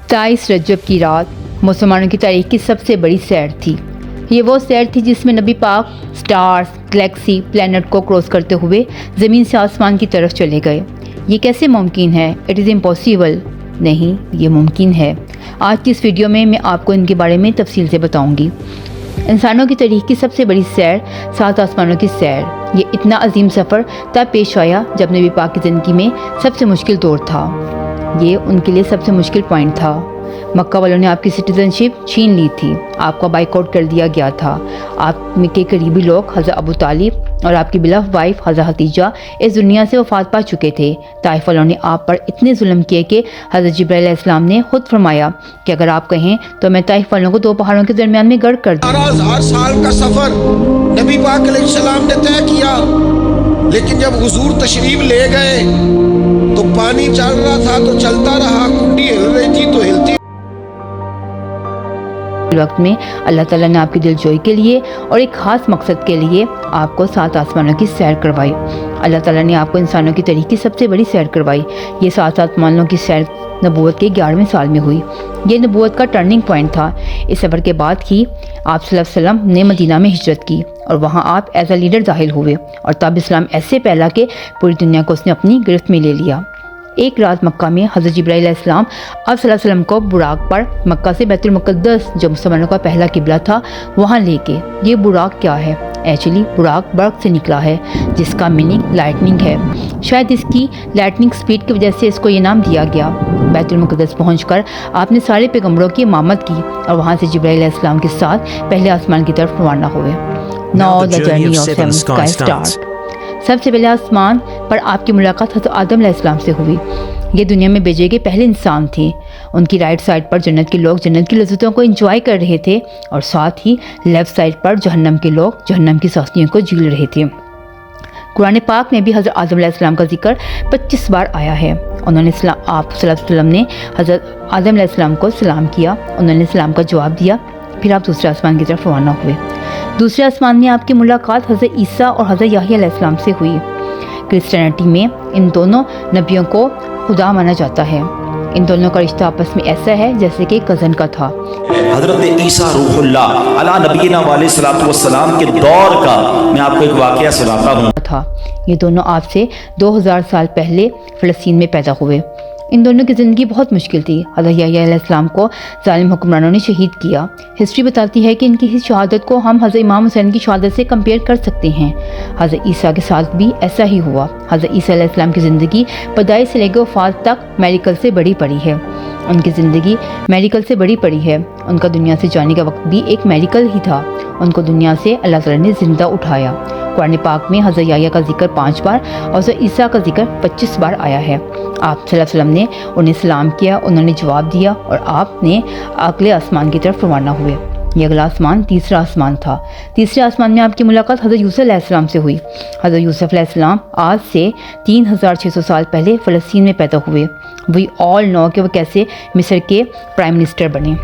23 رجب کی رات مسلمانوں کی تاریخ کی سب سے بڑی سیر تھی۔ یہ وہ سیر تھی جس میں نبی پاک سٹارز، گلیکسی، پلینٹ کو کراس کرتے ہوئے زمین سے آسمان کی طرف چلے گئے۔ یہ کیسے ممکن ہے؟ It is impossible. نہیں، یہ ممکن ہے۔ آج کی اس ویڈیو میں آپ کو ان کے بارے میں تفصیل سے بتاؤں گی۔ انسانوں کی تاریخ کی سب سے بڑی سیر، 7 آسمانوں کی سیر۔ یہ اتنا عظیم سفر تب پیش آیا جب نبی پاک کی زندگی میں سب سے مشکل دور تھا۔ یہ ان کے لیے سب سے مشکل پوائنٹ تھا۔ مکہ والوں نے آپ کی سٹیزن شپ چھین لی تھی، آپ کا بائک آؤٹ کر دیا گیا تھا۔ آپ کے قریبی لوگ حضرت ابو طالب اور آپ کی بلف وائف حضرت ختیجہ اس دنیا سے وفات پا چکے تھے۔ طائف والوں نے آپ پر اتنے ظلم کیے کہ حضرت جبرائیل علیہ السلام نے خود فرمایا کہ اگر آپ کہیں تو میں طائف والوں کو 2 پہاڑوں کے درمیان میں غرق کر دوں۔ 12,000 سال کا سفر نبی پاک علیہ السلام نے طے کیا، لیکن جب حضور تشریف لے گئے تو پانی چل رہا تھا تو چلتا رہا، کنڈی ہل رہی تھی تو ہلتی۔ وقت میں اللہ تعالیٰ نے آپ کی دل جوئی کے لیے اور ایک خاص مقصد کے لیے آپ کو 7 آسمانوں کی سیر کروائی۔ اللہ تعالیٰ نے آپ کو انسانوں کی تاریخ کی سب سے بڑی سیر کروائی۔ یہ 7 آسمانوں کی سیر نبوت کے 11ویں سال میں ہوئی۔ یہ نبوت کا ٹرننگ پوائنٹ تھا۔ اس سفر کے بعد ہی آپ صلی اللہ علیہ وسلم نے مدینہ میں ہجرت کی اور وہاں آپ ایز اے لیڈر ظاہر ہوئے، اور تب اسلام ایسے پھیلا کہ پوری دنیا کو اس نے اپنی گرفت میں لے لیا۔ ایک رات مکہ میں حضرت جبرائیل علیہ السلام آپ صلی اللہ علیہ وسلم کو براق پر مکہ سے بیت المقدس، جو مسلمانوں کا پہلا قبلہ تھا، وہاں لے کے۔ یہ براق کیا ہے؟ ایکچولی براق برق سے نکلا ہے، جس کا میننگ لائٹننگ ہے۔ شاید اس کی لائٹننگ سپیڈ کی وجہ سے اس کو یہ نام دیا گیا۔ بیت المقدس پہنچ کر آپ نے سارے پیغمبروں کی امامت کی اور وہاں سے جبرائیل علیہ السلام کے ساتھ پہلے آسمان کی طرف روانہ ہوئے۔ Now the journey of 7 sky starts۔ سب سے پہلے آسمان پر آپ کی ملاقات حضرت آدم علیہ السلام سے ہوئی۔ یہ دنیا میں بھیجے گئے پہلے انسان تھے۔ ان کی رائٹ سائڈ پر جنت کے لوگ جنت کی لذتوں کو انجوائے کر رہے تھے، اور ساتھ ہی لیفٹ سائڈ پر جہنم کے لوگ جہنم کی سختیوں کو جھیل رہے تھے۔ قرآن پاک میں بھی حضرت آدم علیہ السلام کا ذکر 25 بار آیا ہے۔ انہوں نے آپ صلی اللہ علیہ وسلم نے حضرت آدم علیہ السلام کو سلام کیا، انہوں نے سلام کا جواب دیا، پھر آپ دوسرے آسمان کی طرف روانہ ہوئے۔ دوسرے آسمان میں آپ کی ملاقات حضرت عیسیٰ اور حضرت یحییٰ علیہ السلام سے ہوئی۔ کرسچینٹی میں ان دونوں نبیوں کو خدا مانا جاتا ہے۔ ان دونوں کا رشتہ آپس میں ایسا ہے جیسے کہ کزن کا تھا۔ حضرت عیسیٰ روح اللہ علی نبینا علیہ الصلوۃ والسلام کے دور کا میں آپ کو ایک واقعہ سناتا ہوں۔ یہ دونوں آپ سے 2000 سال پہلے فلسطین میں پیدا ہوئے۔ ان دونوں کی زندگی بہت مشکل تھی۔ حضرت یحییٰ علیہ السلام کو ظالم حکمرانوں نے شہید کیا۔ ہسٹری بتاتی ہے کہ ان کی اس شہادت کو ہم حضرت امام حسین کی شہادت سے کمپیئر کر سکتے ہیں۔ حضرت عیسیٰ کے ساتھ بھی ایسا ہی ہوا۔ حضرت عیسیٰ علیہ السلام کی زندگی پیدائش سے لے کے وفات تک میڈیکل سے بڑی پڑی ہے۔ ان کی زندگی میڈیکل سے بڑی پڑی ہے۔ ان کا دنیا سے جانے کا وقت بھی ایک میڈیکل ہی تھا۔ ان کو دنیا سے اللہ تعالیٰ نے زندہ اٹھایا۔ قرآن پاک میں حضرت یحییٰ کا ذکر 5 بار اور حضرت عیسیٰ کا ذکر 25 بار آیا ہے۔ آپ صلی اللہ علیہ وسلم نے انہیں سلام کیا، انہوں نے جواب دیا، اور آپ نے اگلے آسمان کی طرف روانہ ہوئے۔ یہ اگلا آسمان تیسرا آسمان تھا۔ تیسرے آسمان میں آپ کی ملاقات حضرت یوسف علیہ السلام سے ہوئی۔ حضرت یوسف علیہ السلام آج سے 3600 سال پہلے فلسطین میں پیدا ہوئے۔ وی آل نو کہ وہ کیسے مصر کے پرائم منسٹر بنے۔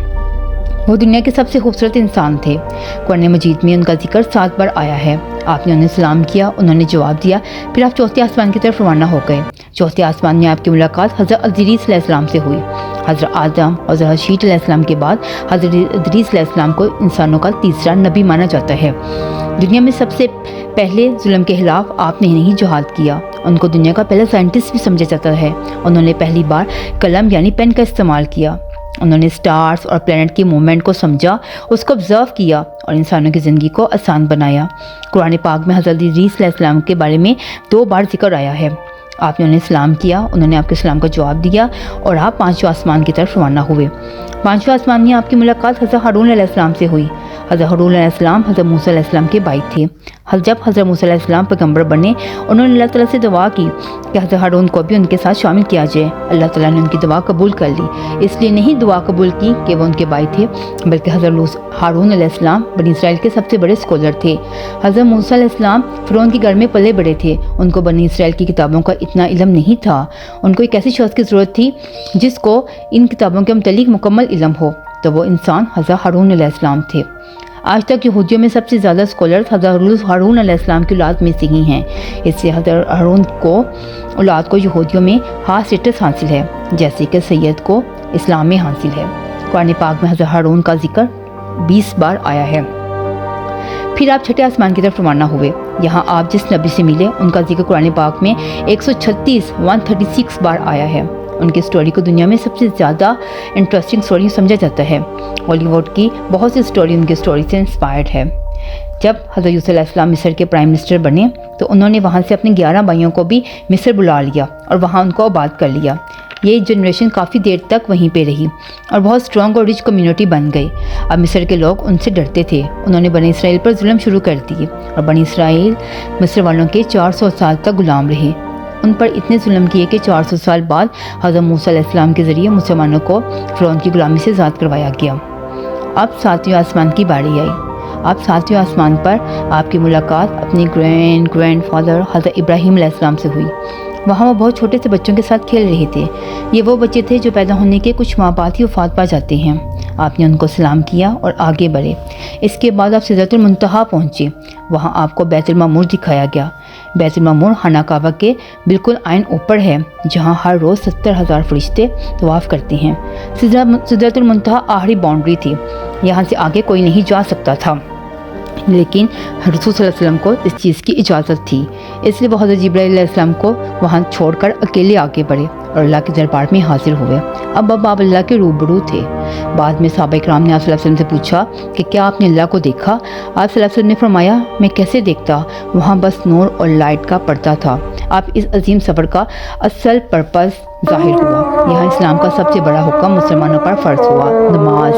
وہ دنیا کے سب سے خوبصورت انسان تھے۔ قرآن مجید میں ان کا ذکر 7 بار آیا ہے۔ آپ نے انہیں سلام کیا، انہوں نے جواب دیا، پھر آپ چوتھے آسمان کی طرف روانہ ہو گئے۔ چوتھے آسمان میں آپ کی ملاقات حضرت ادریس علیہ السلام سے ہوئی۔ حضرت آدم اور حضرت شیٹ علیہ السلام کے بعد حضرت ادریس علیہ السلام کو انسانوں کا تیسرا نبی مانا جاتا ہے۔ دنیا میں سب سے پہلے ظلم کے خلاف آپ نے نہیں جہاد کیا۔ ان کو دنیا کا پہلا سائنٹسٹ بھی سمجھا جاتا ہے۔ انہوں نے پہلی بار قلم یعنی پین کا استعمال کیا۔ انہوں نے سٹارز اور پلینٹ کی موومنٹ کو سمجھا، اس کو آبزرو کیا اور انسانوں کی زندگی کو آسان بنایا۔ قرآن پاک میں حضرت ادریس علیہ السلام کے بارے میں 2 بار ذکر آیا ہے۔ آپ نے انہیں سلام کیا، انہوں نے آپ کے سلام کا جواب دیا، اور آپ 5ویں آسمان کی طرف روانہ ہوئے۔ 5ویں آسمان میں آپ کی ملاقات حضرت ہارون علیہ السلام سے ہوئی۔ حضرت ہارون علیہ السلام حضرت موسیٰ علیہ السلام کے بھائی تھے۔ جب حضرت موسیٰ علیہ السلام پیغمبر بنے، انہوں نے اللہ تعالیٰ سے دعا کی کہ حضرت ہارون کو بھی ان کے ساتھ شامل کیا جائے۔ اللہ تعالیٰ نے ان کی دعا قبول کر لی۔ اس لیے نہیں دعا قبول کی کہ وہ ان کے بھائی تھے، بلکہ حضرت ہارون علیہ السلام بنی اسرائیل کے سب سے بڑے اسکالر تھے۔ حضرت موسیٰ علیہ السلام فرعون کے گھر میں پلے بڑے تھے۔ ان کو بنی اسرائیل کی کتابوں کا اتنا علم نہیں تھا۔ ان کو ایک ایسی شخص کی ضرورت تھی جس کو ان کتابوں کے متعلق مکمل علم ہو، تو وہ انسان حضرت ہارون علیہ السلام تھے۔ آج تک یہودیوں میں سب سے زیادہ اسکالرز حضرت ہارون علیہ السلام کی اولاد میں سے ہی ہیں۔ اس سے حضرت ہارون کو اولاد کو یہودیوں میں خاص اسٹیٹس حاصل ہے، جیسے کہ سید کو اسلام میں حاصل ہے۔ قرآن پاک میں حضرت ہارون کا ذکر 20 بار آیا ہے۔ پھر آپ چھٹے آسمان کی طرف روانہ ہوئے۔ یہاں آپ جس نبی سے ملے ان کا ذکر قرآن پاک میں 136 بار آیا ہے۔ ان کی سٹوری کو دنیا میں سب سے زیادہ انٹرسٹنگ سٹوری سمجھا جاتا ہے۔ ہالی ووڈ کی بہت سی سٹوری ان کی سٹوری سے انسپائرڈ ہے۔ جب حضرت یوسف علیہ السلام مصر کے پرائم منسٹر بنے تو انہوں نے وہاں سے اپنے 11 بھائیوں کو بھی مصر بلا لیا اور وہاں ان کو آباد کر لیا۔ یہ جنریشن کافی دیر تک وہیں پہ رہی اور بہت اسٹرانگ اور رچ کمیونٹی بن گئی۔ اب مصر کے لوگ ان سے ڈرتے تھے۔ انہوں نے بنی اسرائیل پر ظلم شروع کر دیے اور بنی اسرائیل مصر والوں کے 400 سال تک غلام رہے۔ ان پر اتنے ظلم کیے کہ 400 سال بعد حضرت موسیٰ علیہ السلام کے ذریعے مسلمانوں کو فرعون کی غلامی سے آزاد کروایا گیا۔ اب 7ویں آسمان کی باری آئی۔ اب 7ویں آسمان پر آپ کی ملاقات اپنے گرینڈ فادر حضرت ابراہیم علیہ السلام سے ہوئی۔ وہاں وہ بہت چھوٹے سے بچوں کے ساتھ کھیل رہے تھے۔ یہ وہ بچے تھے جو پیدا ہونے کے کچھ ماہ بعد ہی وفات پا جاتے ہیں۔ آپ نے ان کو سلام کیا اور آگے بڑھے۔ اس کے بعد آپ سدرۃ المنتہا پہنچے۔ وہاں آپ کو بیت المعمور دکھایا گیا۔ بیت المعمور خانہ کعبہ کے بالکل عین اوپر ہے، جہاں ہر روز 70,000 فرشتے طواف کرتے ہیں۔ سدرۃ المنتہا آخری باؤنڈری تھی، یہاں سے آگے کوئی نہیں جا سکتا تھا، لیکن رسول صلی اللہ علیہ وسلم کو اس چیز کی اجازت تھی، اس لیے وہ حضرت جبرائیل علیہ السلام کو وہاں چھوڑ کر اکیلے آگے بڑھے اور اللہ کے دربار میں حاضر ہوئے۔ اب آپ اللہ کے روبرو تھے۔ بعد میں صحابہ کرام نے آپ صلی اللہ علیہ وسلم سے پوچھا کہ کیا آپ نے اللہ کو دیکھا؟ آپ صلی اللہ علیہ وسلم نے فرمایا، میں کیسے دیکھتا، وہاں بس نور اور لائٹ کا پردہ تھا۔ آپ اس عظیم سفر کا اصل پرپس ظاہر ہوا۔ یہاں اسلام کا سب سے بڑا حکم مسلمانوں پر فرض ہوا، نماز،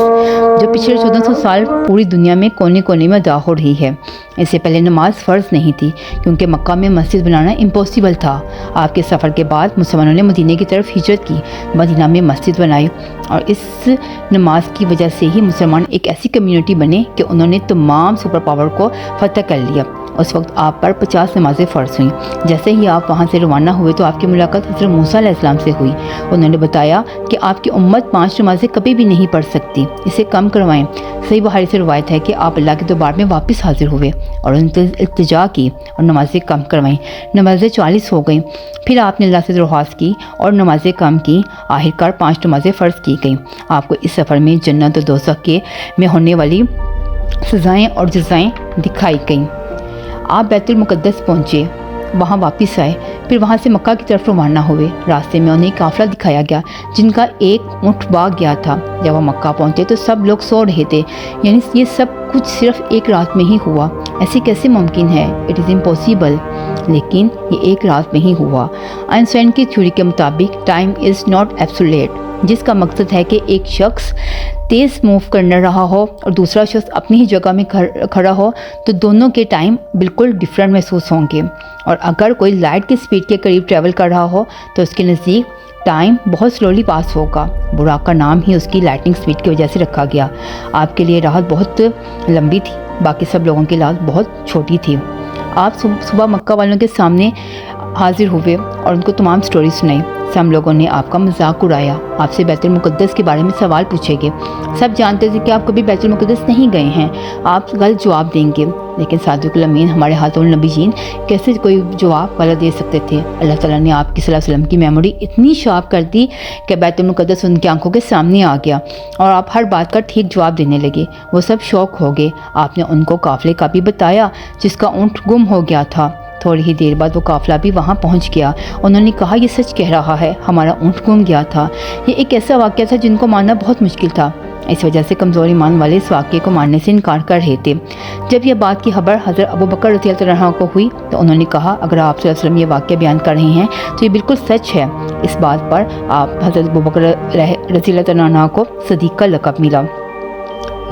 جو پچھلے 1400 سال پوری دنیا میں کونے کونے میں ادا ہو رہی ہے۔ اس سے پہلے نماز فرض نہیں تھی کیونکہ مکہ میں مسجد بنانا امپاسبل تھا۔ آپ کے سفر کے بعد مسلمانوں نے مدینہ کی طرف ہجرت کی، مدینہ میں مسجد بنائی، اور اس نماز کی وجہ سے ہی مسلمان ایک ایسی کمیونٹی بنے کہ انہوں نے تمام سپر پاور کو فتح کر لیا۔ اس وقت آپ پر 50 نمازیں فرض ہوئیں۔ جیسے ہی آپ وہاں سے روانہ ہوئے تو آپ کی ملاقات حضرت موسیٰ علیہ السلام سے ہوئی۔ انہوں نے بتایا کہ آپ کی امت 5 نمازیں کبھی بھی نہیں پڑھ سکتی، اسے کم کروائیں۔ صحیح بخاری سے روایت ہے کہ آپ اللہ کے دربار میں واپس حاضر ہوئے اور ان سے التجا کی اور نمازیں کم کروائیں۔ نمازیں 40 ہو گئیں۔ پھر آپ نے اللہ سے درخواست کی اور نمازیں کم کی۔ آخرکار 5 نمازیں فرض کی گئیں۔ آپ کو اس سفر میں جنت اور دوزخ کے میں ہونے والی سزائیں اور جزائیں دکھائی گئیں۔ آپ بیت المقدس پہنچے، وہاں واپس آئے، پھر وہاں سے مکہ کی طرف روانہ ہوئے۔ راستے میں انہیں قافلہ دکھایا گیا جن کا ایک اونٹ بھاگ گیا تھا۔ جب وہ مکہ پہنچے تو سب لوگ سو رہے تھے، یعنی یہ سب کچھ صرف ایک رات میں ہی ہوا۔ ایسے کیسے ممکن ہے؟ اٹ از امپاسبل، لیکن یہ ایک رات میں ہی ہوا۔ آئنسٹائن کی تھیوری کے مطابق ٹائم از ناٹ ایبسولیٹ، جس کا مقصد ہے کہ ایک شخص تیز موو کرنا رہا ہو اور دوسرا شخص اپنی ہی جگہ میں کھڑا ہو تو دونوں کے ٹائم بالکل ڈیفرنٹ محسوس ہوں گے، اور اگر کوئی لائٹ کی سپیڈ کے قریب ٹریول کر رہا ہو تو اس کے نزدیک ٹائم بہت سلولی پاس ہوگا۔ براق کا نام ہی اس کی لائٹنگ سپیڈ کی وجہ سے رکھا گیا۔ آپ کے لیے رات بہت لمبی تھی، باقی سب لوگوں کی رات بہت چھوٹی تھی۔ آپ صبح مکہ والوں کے سامنے حاضر ہوئے اور ان کو تمام سٹوری سنائی۔ سب لوگوں نے آپ کا مذاق اڑایا، آپ سے بیت المقدس کے بارے میں سوال پوچھے گے۔ سب جانتے تھے کہ آپ کبھی بیت المقدس نہیں گئے ہیں، آپ غلط جواب دیں گے، لیکن صادق الامین ہمارے ہاتھوں النبیین کیسے کوئی جواب غلط دے سکتے تھے؟ اللہ تعالیٰ نے آپ کی صلی اللہ علیہ وسلم کی میموری اتنی شارپ کر دی کہ بیت المقدس ان کی آنکھوں کے سامنے آ گیا اور آپ ہر بات کا ٹھیک جواب دینے لگے۔ وہ سب شوق ہو گئے۔ آپ نے ان کو قافلے کا بھی بتایا جس کا اونٹ گم ہو گیا تھا۔ تھوڑی ہی دیر بعد وہ قافلہ بھی وہاں پہنچ گیا۔ انہوں نے کہا، یہ سچ کہہ رہا ہے، ہمارا اونٹ گم گیا تھا۔ یہ ایک ایسا واقعہ تھا جن کو ماننا بہت مشکل تھا، اس وجہ سے کمزور ایمان والے اس واقعے کو ماننے سے انکار کر رہے تھے۔ جب یہ بات کی خبر حضرت ابوبکر رضی اللہ عنہ کو ہوئی تو انہوں نے کہا، اگر آپ صلی اللہ علیہ وسلم یہ واقعہ بیان کر رہے ہیں تو یہ بالکل سچ ہے۔ اس بات پر آپ حضرت ابوبکر رضی اللہ عنہ کو صدیق کا لقب ملا۔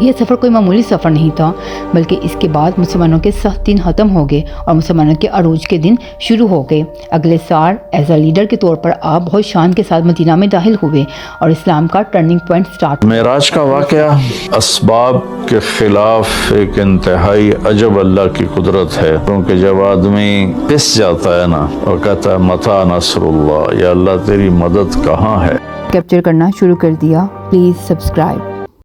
یہ سفر کوئی معمولی سفر نہیں تھا، بلکہ اس کے بعد مسلمانوں کے سخت دن ختم ہو گئے اور مسلمانوں کے عروج کے دن شروع ہو گئے۔ اگلے سال ایز اے لیڈر کے طور پر آپ بہت شان کے ساتھ مدینہ میں داخل ہوئے اور اسلام کا ٹرننگ پوائنٹ سٹارٹ۔ معراج کا واقعہ اسباب کے خلاف ایک انتہائی عجب اللہ کی قدرت ہے، کیونکہ جب آدمی پس جاتا ہے نا اور کہتا ہے متی نصر اللہ، یا اللہ تیری مدد کہاں ہے، کیپچر کرنا شروع کر دیا۔ Please subscribe.